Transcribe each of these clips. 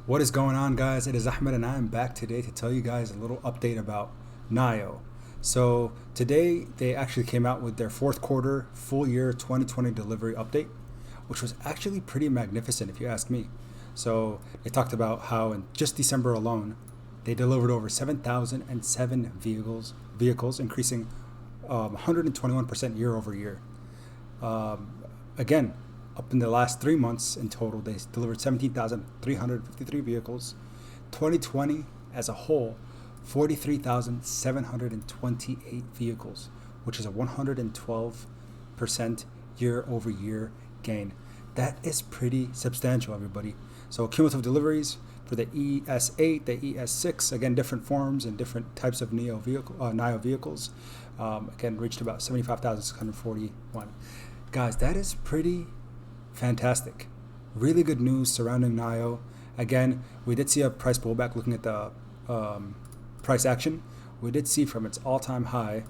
What is going on, guys? It is Ahmed, and I am back today to tell you guys a little update about NIO. So today they actually came out with their fourth quarter full year 2020 delivery update, which was actually pretty magnificent if you ask me. So they talked about how in just December alone, they delivered over 7,007 vehicles, increasing 121% year over year. Again, up in the last 3 months in total, they delivered 17,353 vehicles. 2020 as a whole, 43,728 vehicles, which is a 112% year over year gain. That is pretty substantial, everybody. So cumulative deliveries for the ES8, the ES6, again, different forms and different types of NIO vehicles, again, reached about 75,641. Guys, that is pretty fantastic. Really good news surrounding NIO. Again, we did see a price pullback looking at the price action. We did see from its all-time high, I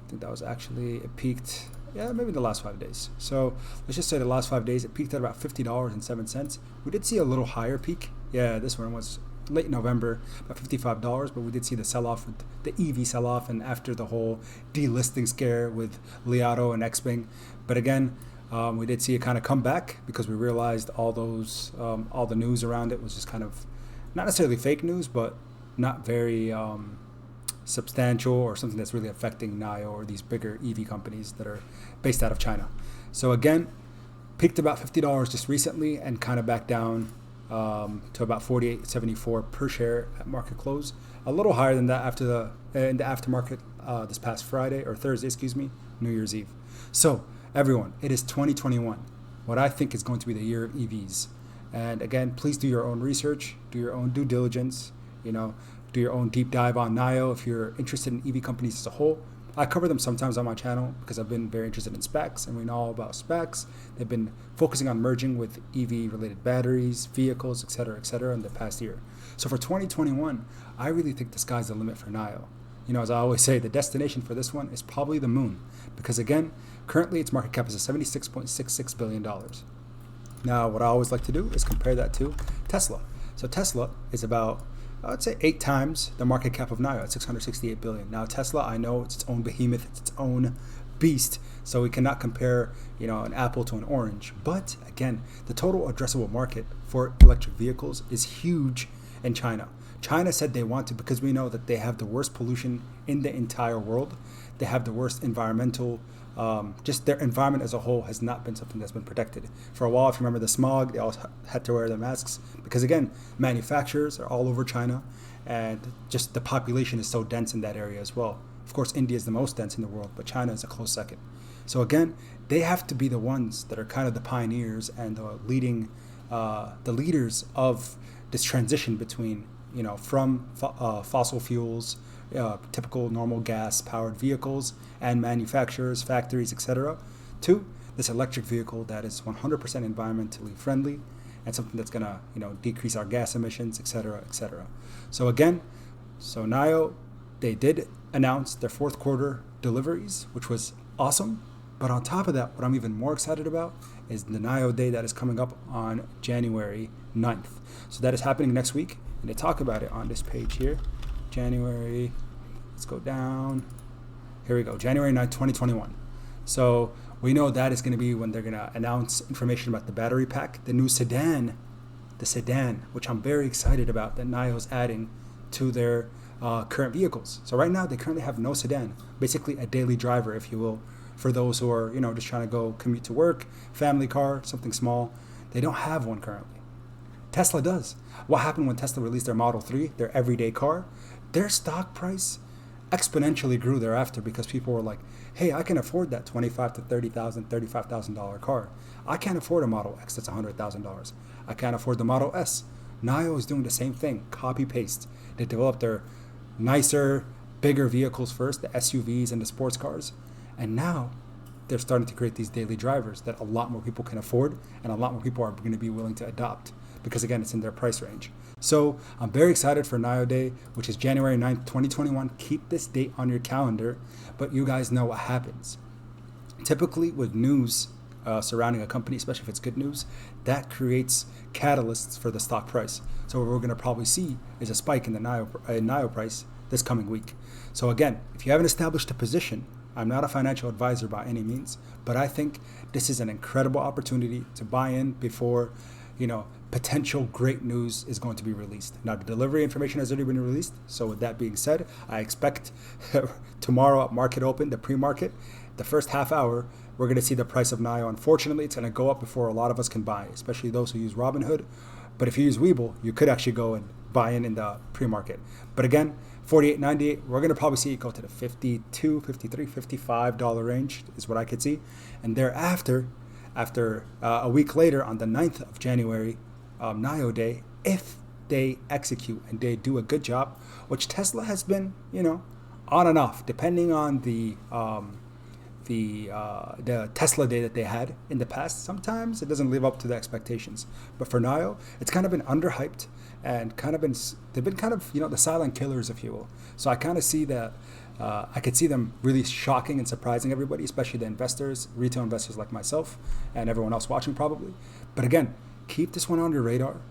think that was actually, it peaked, maybe the last 5 days. So let's just say the last 5 days, it peaked at about $50.07. We did see a little higher peak. Yeah, this one was late November, about $55, but we did see the sell-off with the EV sell-off and after the whole delisting scare with Li Auto and Xpeng. But again, we did see it kind of come back because we realized all the news around it was just kind of not necessarily fake news, but not very substantial or something that's really affecting NIO or these bigger EV companies that are based out of China. So again, peaked about $50 just recently and kind of back down to about $48.74 per share at market close. A little higher than that after in the aftermarket this past Friday or Thursday, New Year's Eve. So everyone, it is 2021, what I think is going to be the year of EVs. And again, please do your own research, do your own due diligence, do your own deep dive on NIO if you're interested in EV companies as a whole. I cover them sometimes on my channel because I've been very interested in specs, and we know all about specs. They've been focusing on merging with EV-related batteries, vehicles, et cetera, in the past year. So for 2021, I really think the sky's the limit for NIO. As I always say, the destination for this one is probably the moon because, again, currently its market cap is $76.66 billion. Now, what I always like to do is compare that to Tesla. So Tesla is about, I'd say, 8 times the market cap of NIO at $668 billion. Now, Tesla, I know it's its own behemoth, it's its own beast, so we cannot compare, an apple to an orange. But again, the total addressable market for electric vehicles is huge in China. China said they want to because we know that they have the worst pollution in the entire world. They have the worst environmental, just their environment as a whole has not been something that's been protected. For a while, if you remember the smog, they all had to wear their masks because, again, manufacturers are all over China and just the population is so dense in that area as well. Of course, India is the most dense in the world, but China is a close second. So again, they have to be the ones that are kind of the pioneers and the leaders of this transition between from fossil fuels, typical normal gas-powered vehicles and manufacturers, factories, etc., to this electric vehicle that is 100% environmentally friendly and something that's going to decrease our gas emissions, etc., etc. So again, NIO, they did announce their fourth quarter deliveries, which was awesome. But on top of that, what I'm even more excited about is the NIO Day that is coming up on January 9th. So that is happening next week. And they talk about it on this page here. January, let's go down. Here we go, January 9th, 2021. So we know that is going to be when they're going to announce information about the battery pack, the new sedan, which I'm very excited about that NIO is adding to their current vehicles. So right now, they currently have no sedan, basically a daily driver, if you will, for those who are, just trying to go commute to work, family car, something small. They don't have one currently. Tesla does. What happened when Tesla released their Model 3, their everyday car? Their stock price exponentially grew thereafter because people were like, hey, I can afford that $25,000 to $30,000, $35,000 car. I can't afford a Model X that's $100,000. I can't afford the Model S. NIO is doing the same thing, copy-paste. They developed their nicer, bigger vehicles first, the SUVs and the sports cars. And now they're starting to create these daily drivers that a lot more people can afford and a lot more people are going to be willing to adopt because, again, it's in their price range. So I'm very excited for NIO Day, which is January 9th, 2021. Keep this date on your calendar, but you guys know what happens. Typically with news surrounding a company, especially if it's good news, that creates catalysts for the stock price. So what we're going to probably see is a spike in the NIO price this coming week. So again, if you haven't established a position, I'm not a financial advisor by any means, but I think this is an incredible opportunity to buy in before, potential great news is going to be released. Now, the delivery information has already been released. So with that being said, I expect tomorrow at market open, the pre-market, the first half hour, we're going to see the price of NIO. Unfortunately, it's going to go up before a lot of us can buy, especially those who use Robinhood. But if you use Webull, you could actually go and buy in the pre-market. But again, $48.98, we're going to probably see it go to the $52, $53, $55 range is what I could see. And thereafter, after a week later on the 9th of January, NIO day, if they execute and they do a good job, which Tesla has been, on and off, depending on the Tesla day that they had in the past. Sometimes it doesn't live up to the expectations. But for NIO, it's kind of been underhyped and they've been kind of, the silent killers, if you will. So I kind of see that, I could see them really shocking and surprising everybody, especially the investors, retail investors like myself and everyone else watching probably. But again, keep this one on your radar.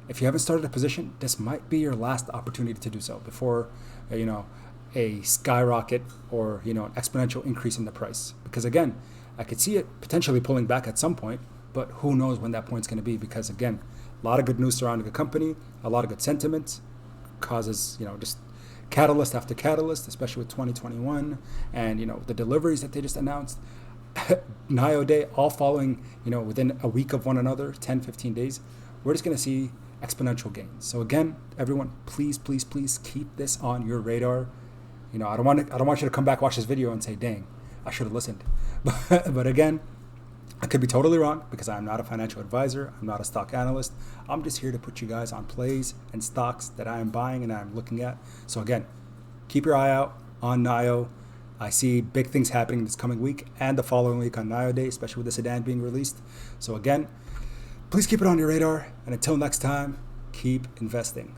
If you haven't started a position, this might be your last opportunity to do so before, a skyrocket or, an exponential increase in the price. Because again, I could see it potentially pulling back at some point, but who knows when that point's going to be, because again, a lot of good news surrounding the company, a lot of good sentiment causes, just catalyst after catalyst, especially with 2021 and, the deliveries that they just announced. NIO day, all following, within a week of one another, 10, 15 days, we're just going to see exponential gains. So again, everyone, please, please, please keep this on your radar. I don't want you to come back, watch this video and say, dang, I should have listened. But again, I could be totally wrong because I'm not a financial advisor. I'm not a stock analyst. I'm just here to put you guys on plays and stocks that I am buying and I'm looking at. So again, keep your eye out on NIO. I see big things happening this coming week and the following week on NIO day, especially with the sedan being released. So again, please keep it on your radar. And until next time, keep investing.